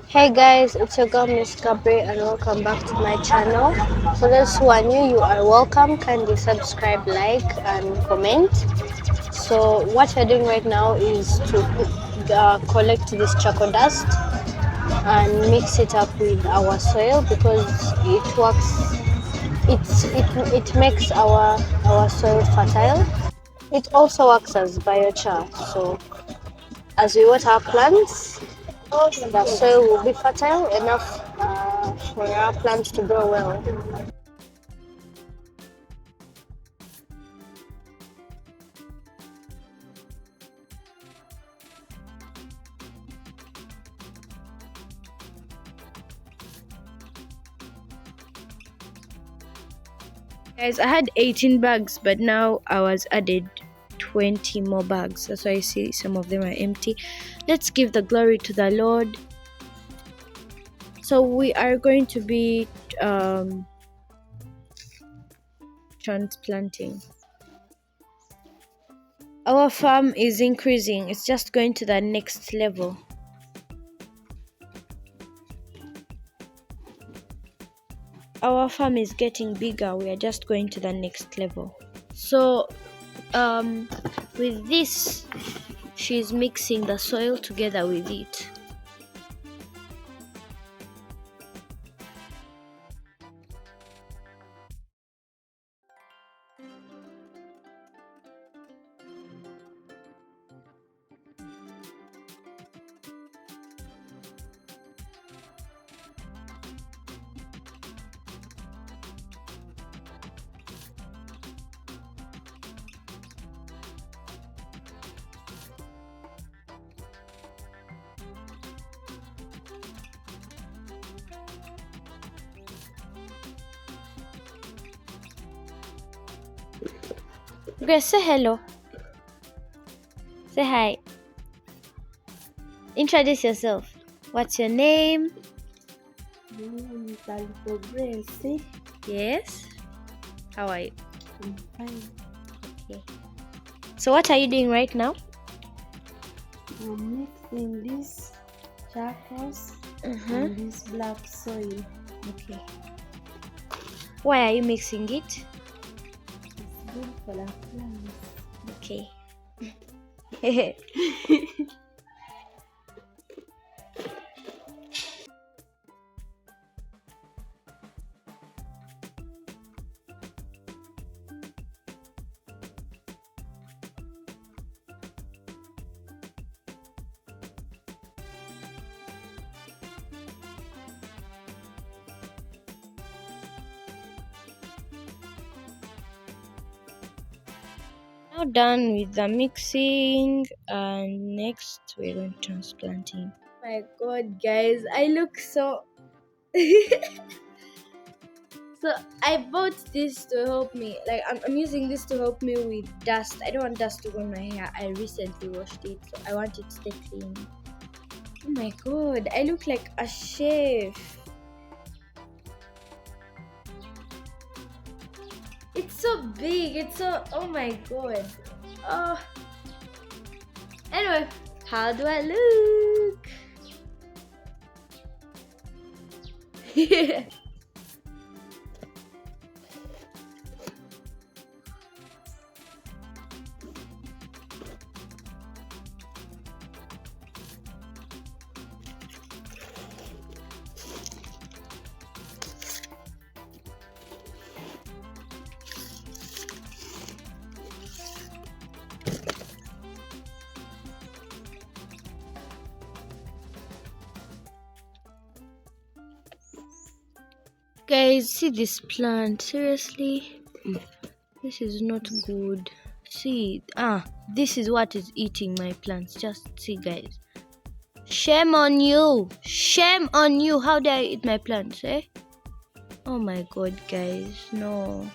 Hey guys, it's your girl Miss Gabri and welcome back to my channel. For those who are new, you are welcome. Kindly subscribe, like, and comment. So what we're doing right now is to collect this charcoal dust and mix it up with our soil because it works. It makes our soil fertile. It also works as biochar. So as we water our plants, the soil will be fertile enough for our plants to grow well. Guys, I had 18 bags, but now I was added 20 more bags. That's why I see some of them are empty. Let's give the glory to the Lord. So we are going to be transplanting. Our farm is increasing. It's just going to the next level. Our farm is getting bigger. We are just going to the next level. So with this, she's mixing the soil together with it. Grace, say hello. Say hi. Introduce yourself. What's your name? My name is Grace. Yes. How are you? I'm fine. Okay. So what are you doing right now? I'm mixing this charcoals and this black soil. Okay. Why are you mixing it? It's good for the plants. Okay. Now done with the mixing, and next we're going transplanting. My God, guys, I look so. So I bought this to help me. Like I'm using this to help me with dust. I don't want dust to go in my hair. I recently washed it, so I want it to stay clean. Oh my God, I look like a chef. It's so big. It's so. Oh my God. Oh. Anyway, how do I look? Guys, see this plant. Seriously, this is not good. See, this is what is eating my plants. Just see, guys. Shame on you. Shame on you. How dare I eat my plants, eh? Oh my God, guys. No.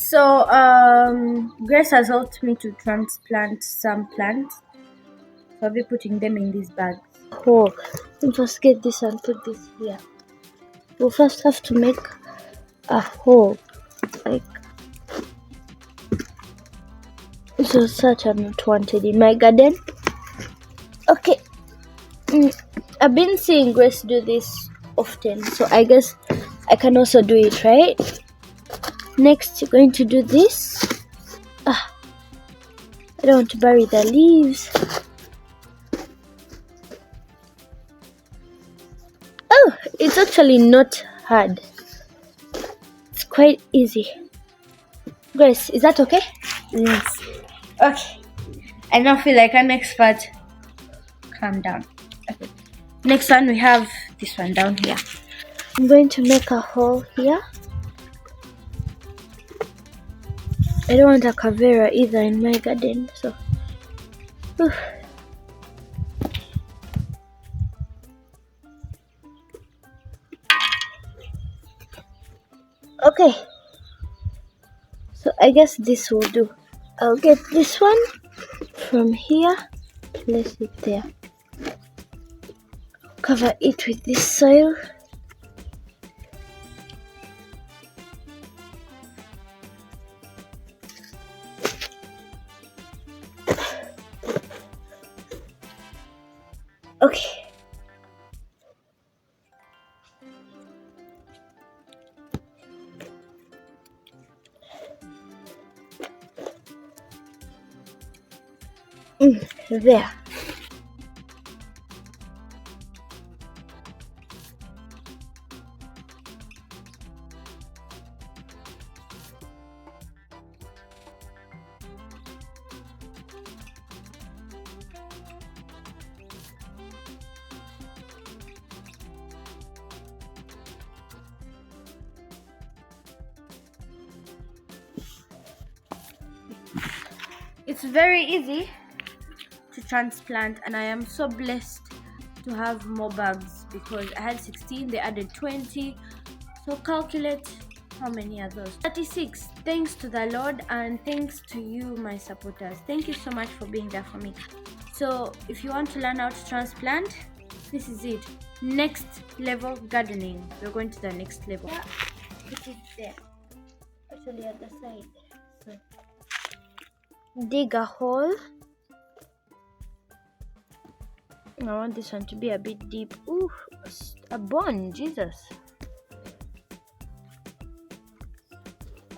So, Grace has helped me to transplant some plants. So I'll be putting them in these bags. Oh, let me first get this and put this here. We'll first have to make a hole. Like, so such are not wanted in my garden. Okay. I've been seeing Grace do this often, so I guess I can also do it, right? Next, you're going to do this. I don't want to bury the leaves. Oh, it's actually not hard. It's quite easy. Grace, is that okay? Yes. Okay. I now feel like an expert. Calm down. Okay. Next one, we have this one down here. I'm going to make a hole here. I don't want a cavera either in my garden, so. Whew. Okay. So I guess this will do. I'll get this one from here. Place it there. Cover it with this soil. Okay. There. It's very easy to transplant, and I am so blessed to have more bags because I had 16, they added 20. So calculate how many are those? 36. Thanks to the Lord and thanks to you, my supporters. Thank you so much for being there for me. So if you want to learn how to transplant, this is it. Next level gardening. We're going to the next level. Yeah, it is there. Actually at the side. So dig a hole. I want this one to be a bit deep. Ooh, a bone, Jesus.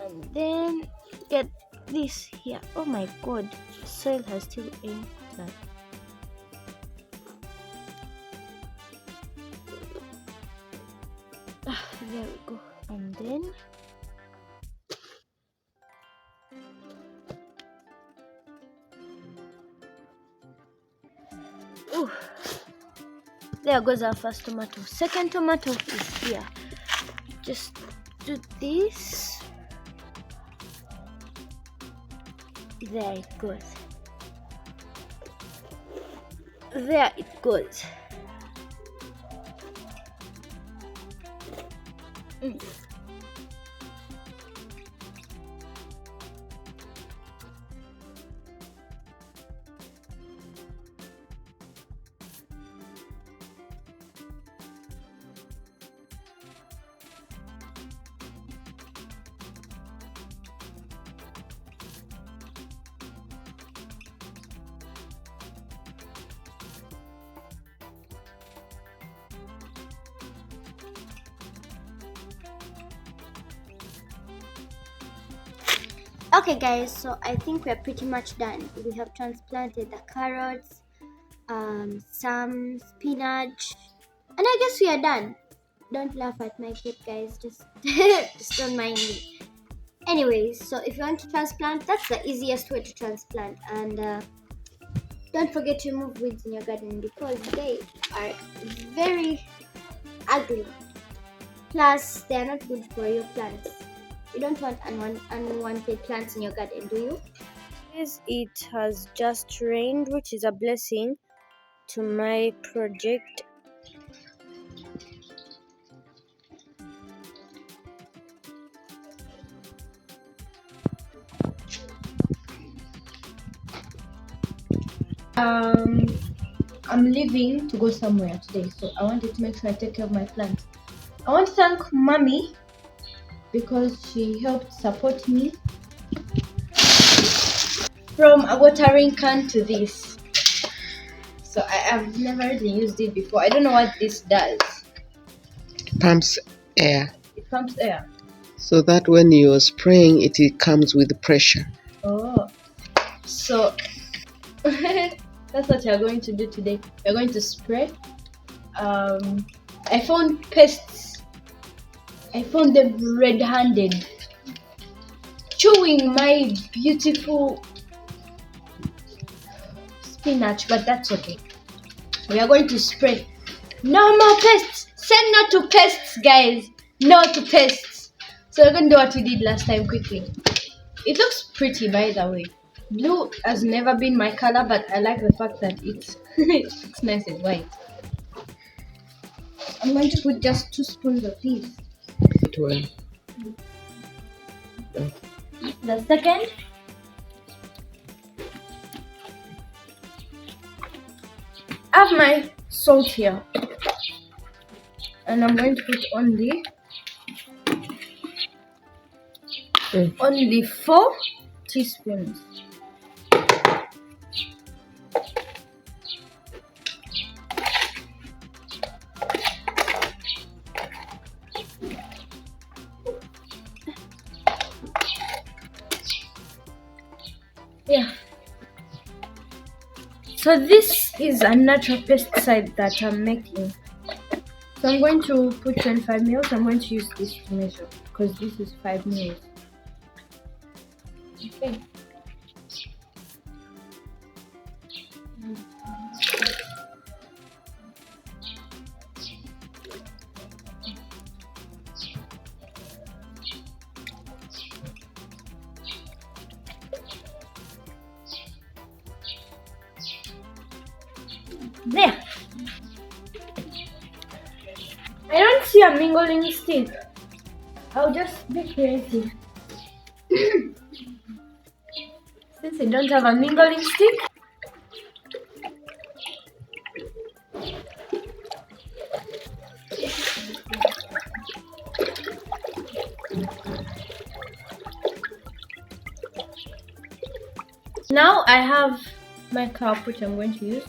And then get this here. Oh my god, soil has still entered. There we go. And then ooh, there goes our first tomato. Second tomato is here. Just do this. There it goes. There it goes. Okay guys, so I think we're pretty much done. We have transplanted the carrots, some spinach, and I guess we are done. Don't laugh at my kid guys, just don't mind me. Anyways, so if you want to transplant, that's the easiest way to transplant. And don't forget to remove weeds in your garden because they are very ugly. Plus, they are not good for your plants. You don't want unwanted plants in your garden, do you? Yes, it has just rained, which is a blessing to my project. I'm leaving to go somewhere today, so I wanted to make sure I take care of my plants. I want to thank mommy because she helped support me from a watering can to this. So I have never really used it before. I don't know what this does. Pumps air, It pumps air. so that when you're spraying it, it comes with pressure. Oh, so that's what you're going to do today. You're going to spray. I found pests. I found them red-handed, chewing my beautiful spinach, but that's okay. We are going to spray. No more pests. Say no to pests, guys. No to pests. So we're going to do what we did last time quickly. It looks pretty, by the way. Blue has never been my color, but I like the fact that it looks nice and white. I'm going to put just 2 spoons of this. Well, The second, I have my salt here, and I'm going to put only 4 teaspoons. Yeah. So this is a natural pesticide that I'm making. So I'm going to put 25 mils. I'm going to use this to measure because this is 5 mils. Okay. There. I don't see a mingling stick. I'll just be crazy. Since I don't have a mingling stick, now I have my cup which I'm going to use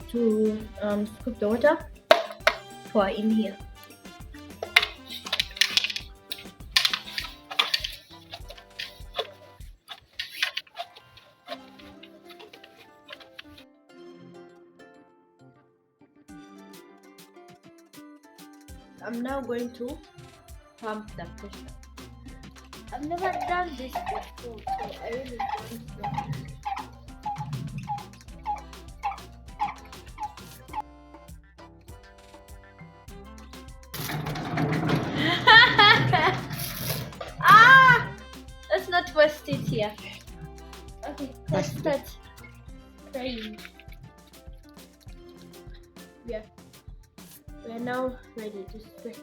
to scoop the water pour in here. I'm now going to pump the pressure. I've never done this before, so I really don't know. Ah! Let's not waste it here. Okay, let's start spraying. Yeah. We are now ready to spray.